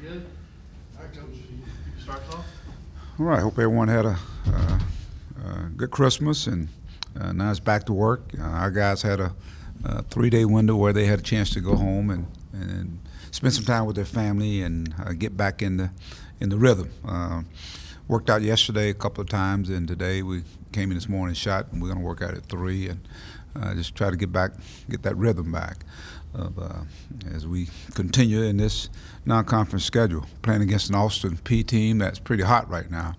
Good. All right, Coach. You start off. All right. Hope everyone had a good Christmas, and now it's back to work. Our guys had a 3-day window where they had a chance to go home and spend some time with their family and get back in the rhythm. Worked out yesterday a couple of times, and today we came in this morning shot, and we're going to work out at 3 and just try to get that rhythm back as we continue in this non-conference schedule, playing against an Austin Peay team that's pretty hot right now.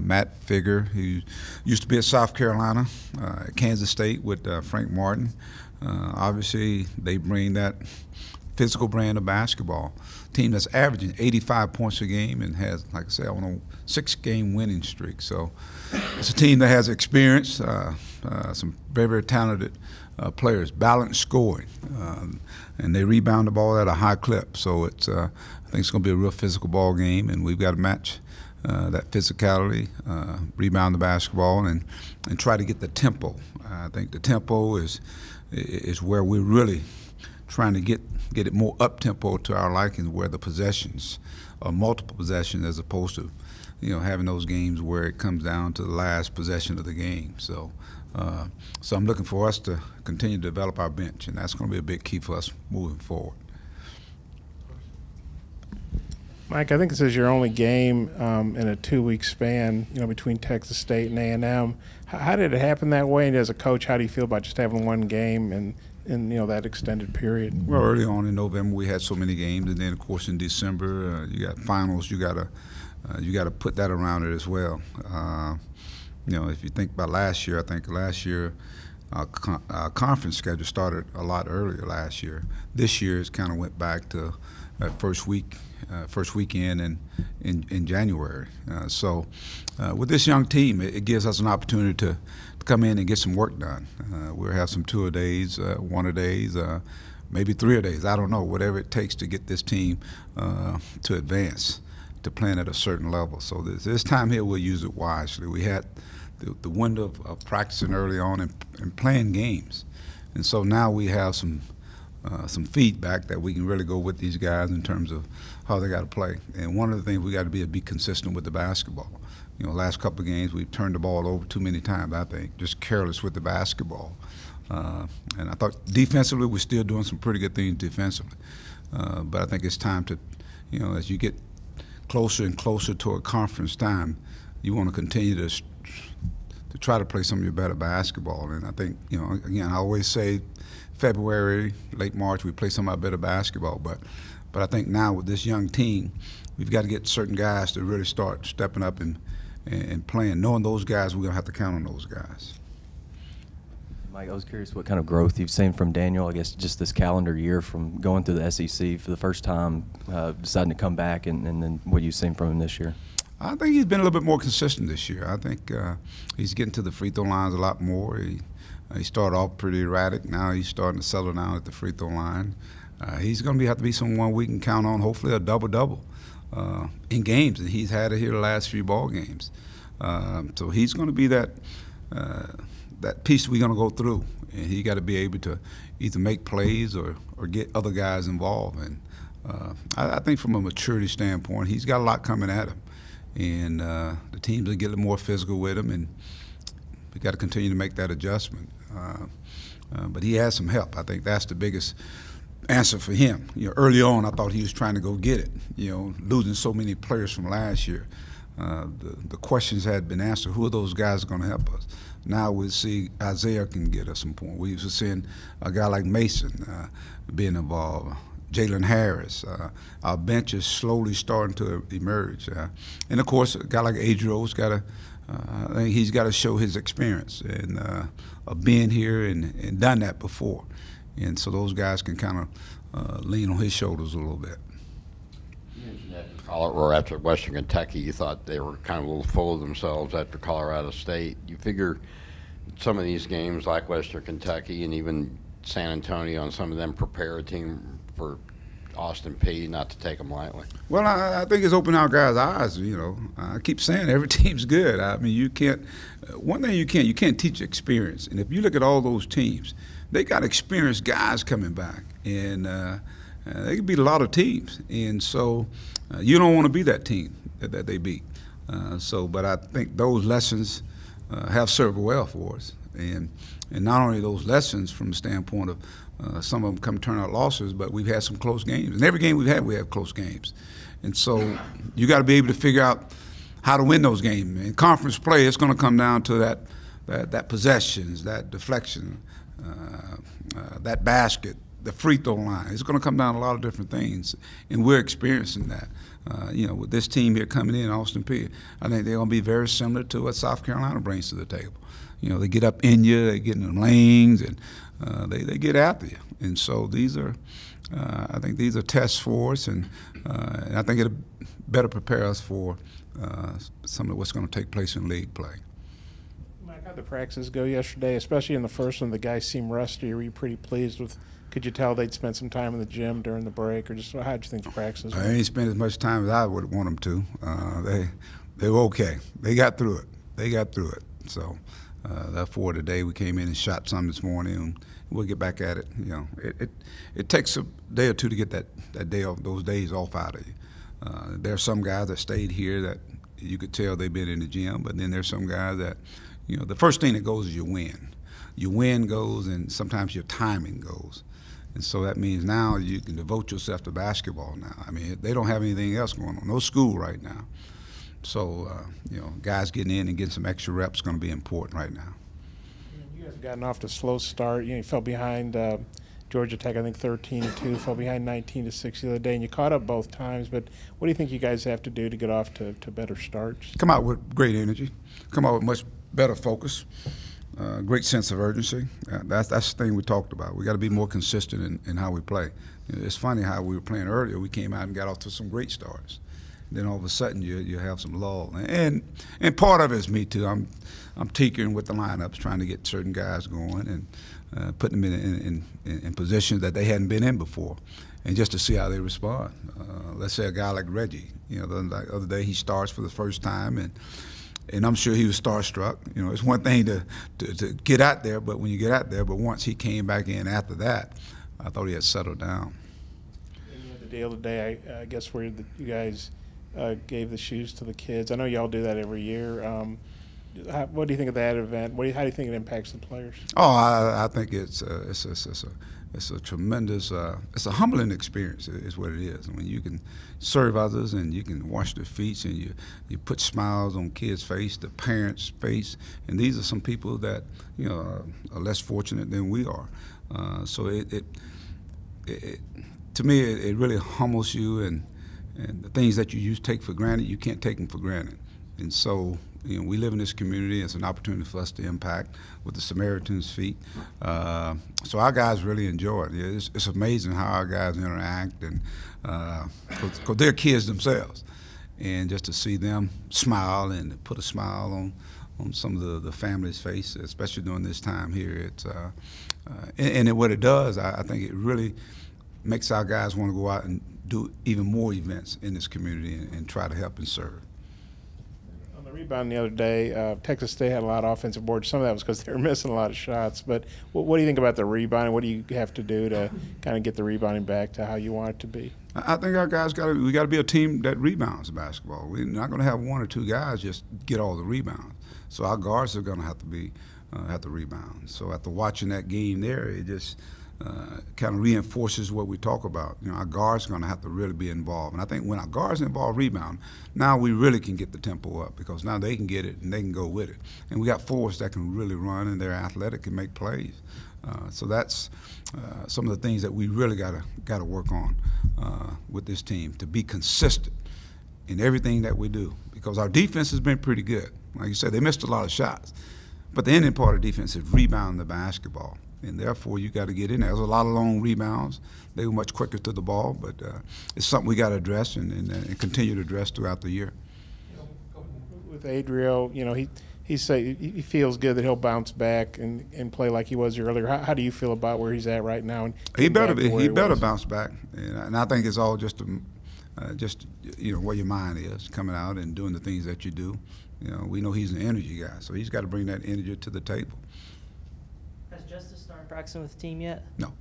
Matt Figger, who used to be at South Carolina, at Kansas State with Frank Martin. Obviously, they bring that physical brand of basketball. Team that's averaging 85 points a game and has, like I said, on a 6-game winning streak. So it's a team that has experience, some very, very talented players, balanced scoring, and they rebound the ball at a high clip. So it's, I think it's going to be a real physical ball game, and we've got to match that physicality, rebound the basketball, and try to get the tempo. I think the tempo is where we're really trying to get it more up-tempo to our liking, where the possessions are multiple possessions as opposed to, having those games where it comes down to the last possession of the game. So I'm looking for us to continue to develop our bench, and that's going to be a big key for us moving forward. Mike, I think this is your only game in a 2-week span, between Texas State and A&M. How did it happen that way? And as a coach, how do you feel about just having one game in that extended period? Well, early on in November we had so many games, and then of course in December you got finals. You got to put that around it as well. If you think about last year, I think last year our conference schedule started a lot earlier last year. This year it's kind of went back to that first weekend in January. So with this young team, it gives us an opportunity to come in and get some work done. We'll have some 2-a-days, 1-a-days, maybe 3-a-days. I don't know, whatever it takes to get this team to advance, to playing at a certain level. So this time here we'll use it wisely. We had the window of practicing early on and playing games. And so now we have some feedback that we can really go with these guys in terms of how they got to play. And one of the things we got to be consistent with the basketball. Last couple of games we've turned the ball over too many times, I think, just careless with the basketball. And I thought defensively we're still doing some pretty good things defensively. But I think it's time to, as you get closer and closer toward conference time, you want to continue to try to play some of your better basketball. And I think, again, I always say February, late March, we play some of our better basketball. But I think now with this young team, we've got to get certain guys to really start stepping up and playing. Knowing those guys, we're going to have to count on those guys. Mike, I was curious what kind of growth you've seen from Daniel, I guess, just this calendar year from going through the SEC for the first time, deciding to come back, and then what you've seen from him this year. I think he's been a little bit more consistent this year. I think he's getting to the free throw lines a lot more. He started off pretty erratic. Now he's starting to settle down at the free throw line. He's going to have to be someone we can count on, hopefully a double-double in games, and he's had it here the last few ball games. So he's going to be that piece we're going to go through, and he got to be able to either make plays or get other guys involved. And I think from a maturity standpoint, he's got a lot coming at him. And the teams will get a little more physical with him, and we got to continue to make that adjustment. But he has some help. I think that's the biggest answer for him. Early on, I thought he was trying to go get it. Losing so many players from last year, the questions had been answered. Who are those guys going to help us? Now we see Isaiah can get us some points. We used to seeing a guy like Mason being involved. Jalen Harris. Our bench is slowly starting to emerge. And, of course, a guy like Adrio's got to I think he's got to show his experience and of being here and done that before. And so those guys can kind of lean on his shoulders a little bit. You mentioned after Western Kentucky, you thought they were kind of a little full of themselves after Colorado State. You figure some of these games like Western Kentucky and even San Antonio and some of them prepare a team for Austin Peay, not to take them lightly. Well, I think it's opened our guys' eyes. I keep saying every team's good. I mean, you can't. One thing you can't teach experience. And if you look at all those teams, they got experienced guys coming back, and they can beat a lot of teams, and so you don't want to be that team that they beat. But I think those lessons have served well for us, and not only those lessons from the standpoint of some of them come turn out losses, but we've had some close games. And every game we've had, we have close games. And so you got to be able to figure out how to win those games. In conference play, it's going to come down to that possessions, that deflection, that basket, the free throw line. It's going to come down to a lot of different things, and we're experiencing that. With this team here coming in, Austin Peay, I think they're going to be very similar to what South Carolina brings to the table. They get up in you, they get in the lanes, and they get after you. And so these are, I think these are tests for us, and I think it'll better prepare us for some of what's going to take place in league play. Mike, how'd the practices go yesterday, especially in the first one? The guys seemed rusty. Were you pretty pleased with? Could you tell they'd spent some time in the gym during the break, or just how'd you think the practices went? They ain't spent as much time as I would want them to. They were okay. They got through it. So therefore today we came in and shot some this morning, and we'll get back at it. It takes a day or two to get that day off, those days off out of you. There are some guys that stayed here that you could tell they've been in the gym, but then there's some guys that, the first thing that goes is your win. Your win goes, and sometimes your timing goes. And so that means now you can devote yourself to basketball now. I mean, they don't have anything else going on. No school right now. So, guys getting in and getting some extra reps is going to be important right now. You guys have gotten off to a slow start. You fell behind Georgia Tech, I think 13-2, fell behind 19-6 the other day, and you caught up both times. But what do you think you guys have to do to get off to better starts? Come out with great energy. Come out with much better focus. Great sense of urgency. That's the thing we talked about. We got to be more consistent in how we play. It's funny how we were playing earlier. We came out and got off to some great starts. Then all of a sudden you have some lull, and part of it is me too. I'm tinkering with the lineups, trying to get certain guys going and putting them in positions that they hadn't been in before, and just to see how they respond. Let's say a guy like Reggie. The other day he starts for the first time, and I'm sure he was starstruck. It's one thing to get out there, but when you get out there, but once he came back in after that, I thought he had settled down. And the deal today, I guess, where you guys gave the shoes to the kids. I know y'all do that every year. What do you think of that event? How do you think it impacts the players? Oh, I think it's a tremendous, it's a humbling experience is what it is. When you can serve others and you can wash their feet and you put smiles on kids' face, the parents' face, and these are some people that are less fortunate than we are. So to me it really humbles you, and the things that you take for granted, you can't take them for granted. And so we live in this community. It's an opportunity for us to impact with the Samaritan's Feet. So our guys really enjoy it. It's amazing how our guys interact, and because they're kids themselves, and just to see them smile and put a smile on some of the family's face, especially during this time here. It's and what it does, I think it really makes our guys want to go out and do even more events in this community and try to help and serve. On the rebound the other day, Texas State had a lot of offensive boards. Some of that was because they were missing a lot of shots. But what do you think about the rebounding? What do you have to do to kind of get the rebounding back to how you want it to be? I think our guys got to be a team that rebounds basketball. We're not going to have one or two guys just get all the rebounds. So our guards are going to have to rebound. So after watching that game there, it just kind of reinforces what we talk about. Our guards are going to have to really be involved. And I think when our guards involve rebound, now we really can get the tempo up, because now they can get it and they can go with it. And we got forwards that can really run, and they're athletic and make plays. So that's some of the things that we really got to work on with this team, to be consistent in everything that we do, because our defense has been pretty good. Like you said, they missed a lot of shots, but the ending part of defense is rebound the basketball, and therefore you got to get in there. There's a lot of long rebounds. They were much quicker to the ball, but it's something we got to address and continue to address throughout the year. With Adriel, he feels good that he'll bounce back and play like he was earlier. How do you feel about where he's at right now? And he better bounce back, and I think it's all just where your mind is, coming out and doing the things that you do. We know he's an energy guy, so he's got to bring that energy to the table. Has Justice started practicing with the team yet? No.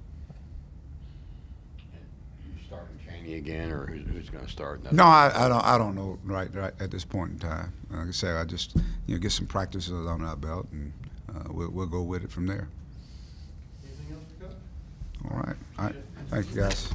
starting Cheney again, or who's going to start? No, I don't know right at this point in time. Like I said, I just get some practices on our belt, and we'll go with it from there. Anything else, Coach? All right. Thank you, guys.